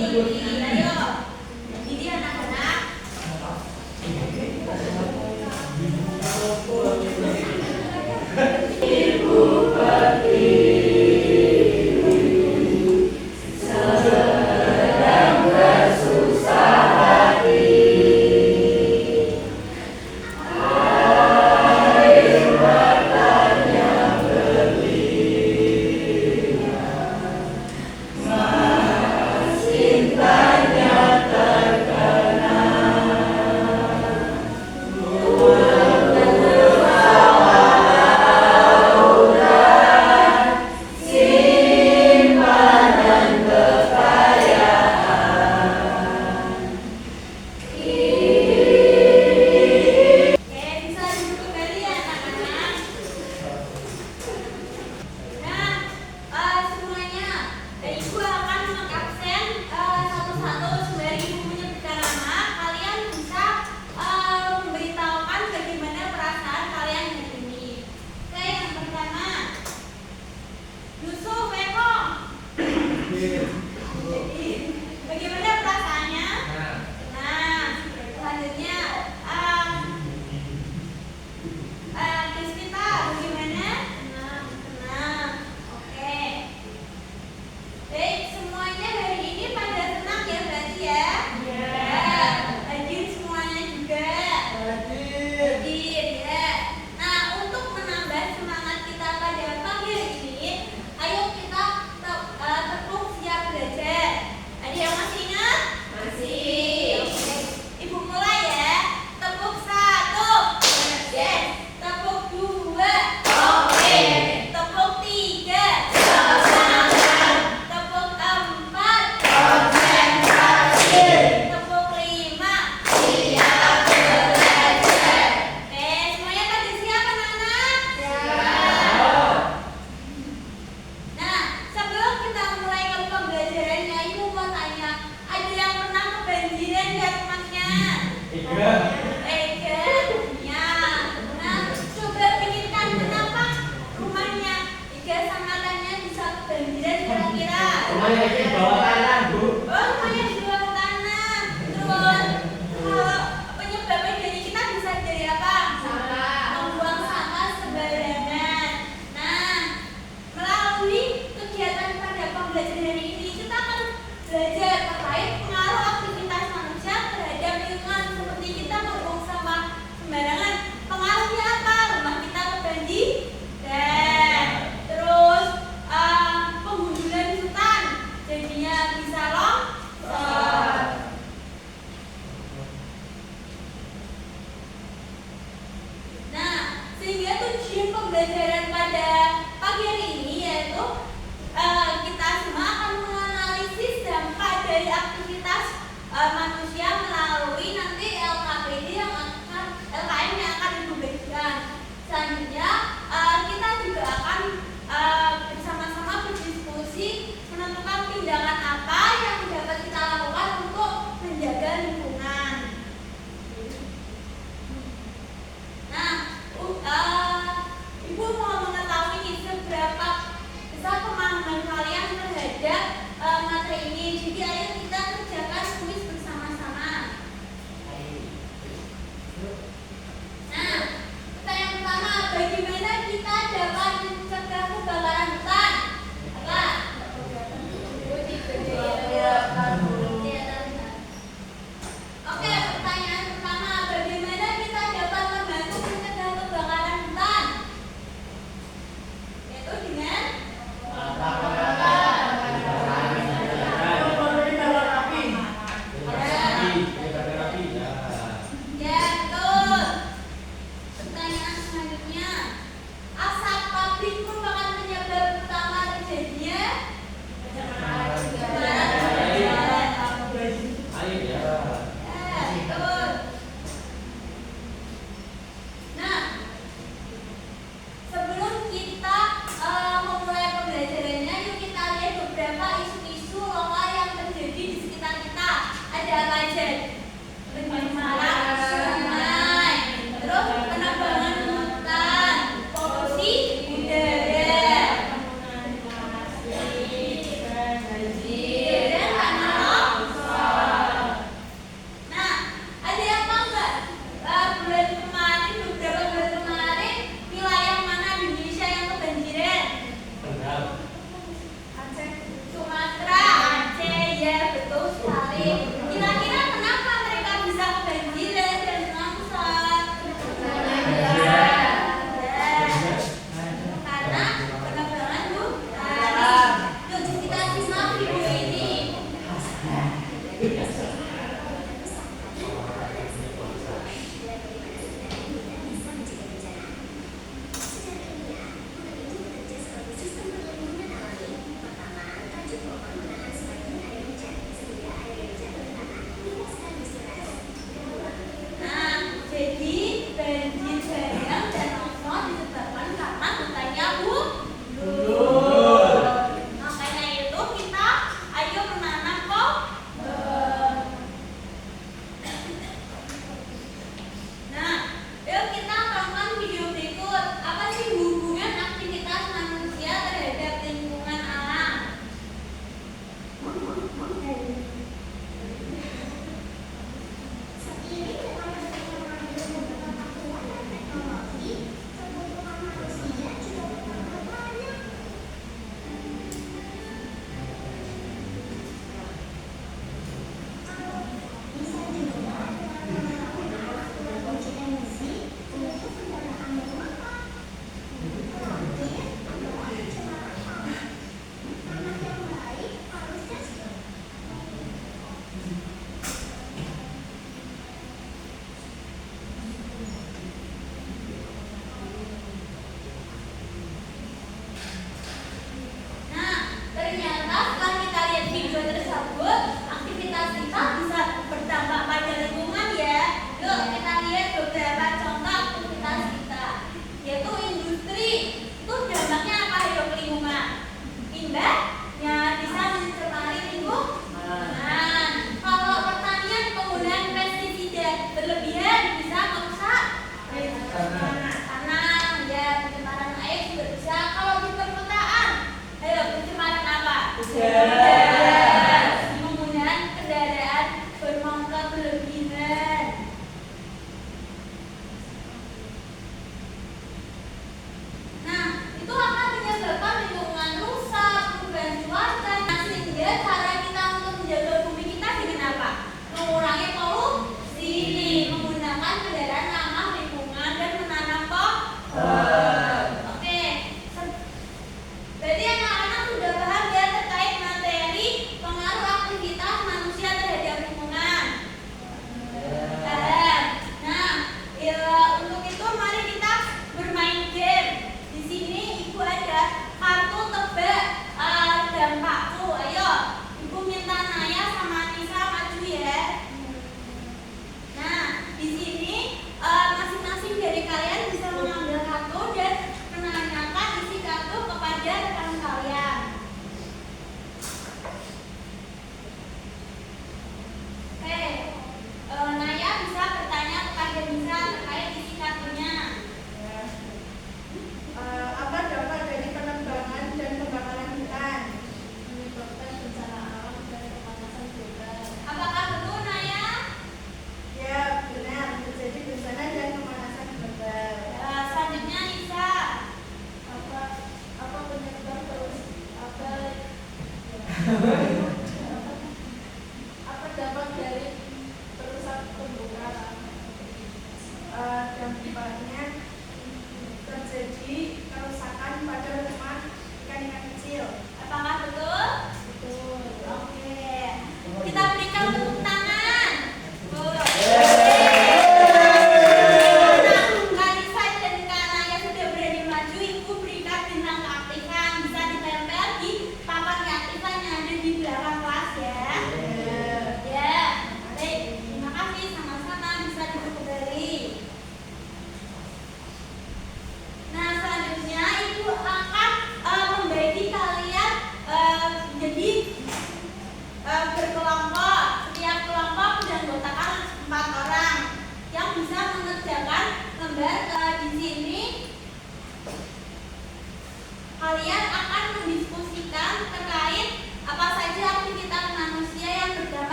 tinggi. Ayo. Jadi anak-anak. Bagaimana kita dapat mencegah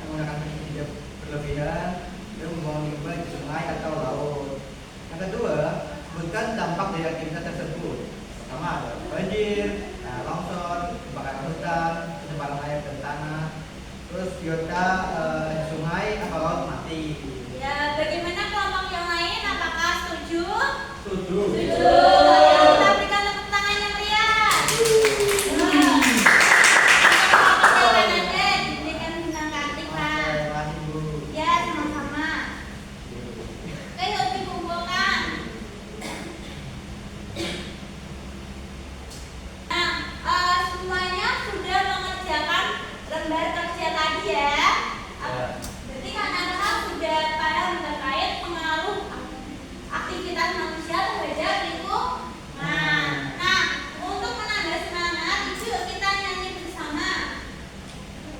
menggunakan pestisida berlebihan, dan Ya, kita berikan tepuk tangan yang meriah. Silakan aja diberikan bintang cantik lah. Ya, sama-sama. Ayo dikumpulkan. Nah, semuanya sudah mengerjakan lembar kerja tadi ya. Berarti anak-anak sudah paham terkait pengaruh aktivitas manusia terhadap lingkungan. Nah, untuk menambah semangat, yuk kita nyanyi bersama.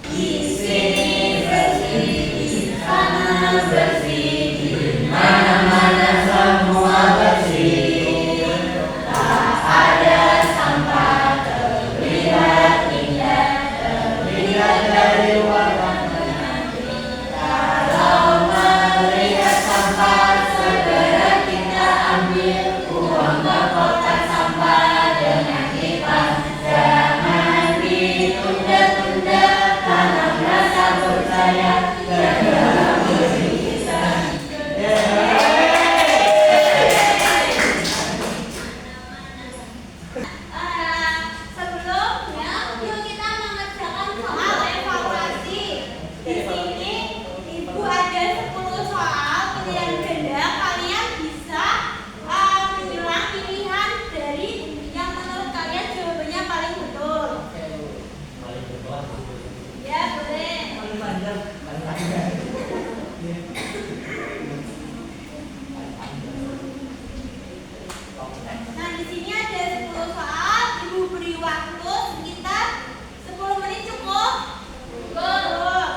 Di sini bersih, di sana bersih, di mana-mana semua bersih. Tak ada sampah terlihat indah, terlihat dari warna menanti. Kalau melihat sampah, segera kita ambil, buang ke kotak sampah dengan kipas. Jangan ditunda-tunda, tanam rasa percaya, jaga bersih kita. Sebelumnya, yuk kita mengerjakan soal evaluasi. Di sini, Ibu ada 10 soal pilihan ganda. Kalian bisa menyilang pilihan dari yang menurut kalian jawabannya paling betul. Ya, boleh. Nah, di sini ada 10 soal. Ibu beri waktu sekitar 10 menit cukup? Cukup.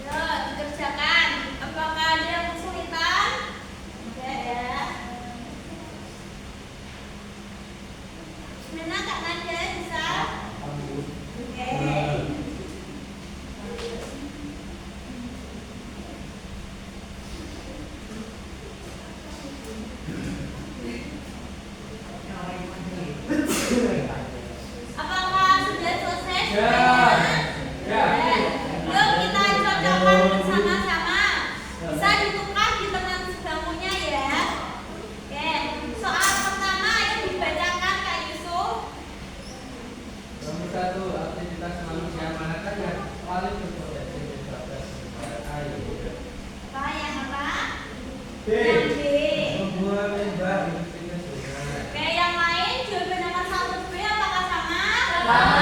Yuk, dikerjakan. Apakah ada yang kesulitan? Enggak ya. Gimana Kak Nanda, bisa? Oke. Apakah sudah selesai? Ya. Yuk kita cocokkan bersama-sama. Bisa ditukar di teman sebangkunya ya. Oke. Soal pertama yang dibacakan Kak Yusuf. Nomor 1, aktivitas manusia manakah yang paling berpotensi menyebabkan kerusakan air? Apa yang apa? B. Yang B. Membuang limbah industri ke sungai. Oke, yang lain jawaban nomor 1 B apakah sama? Sama.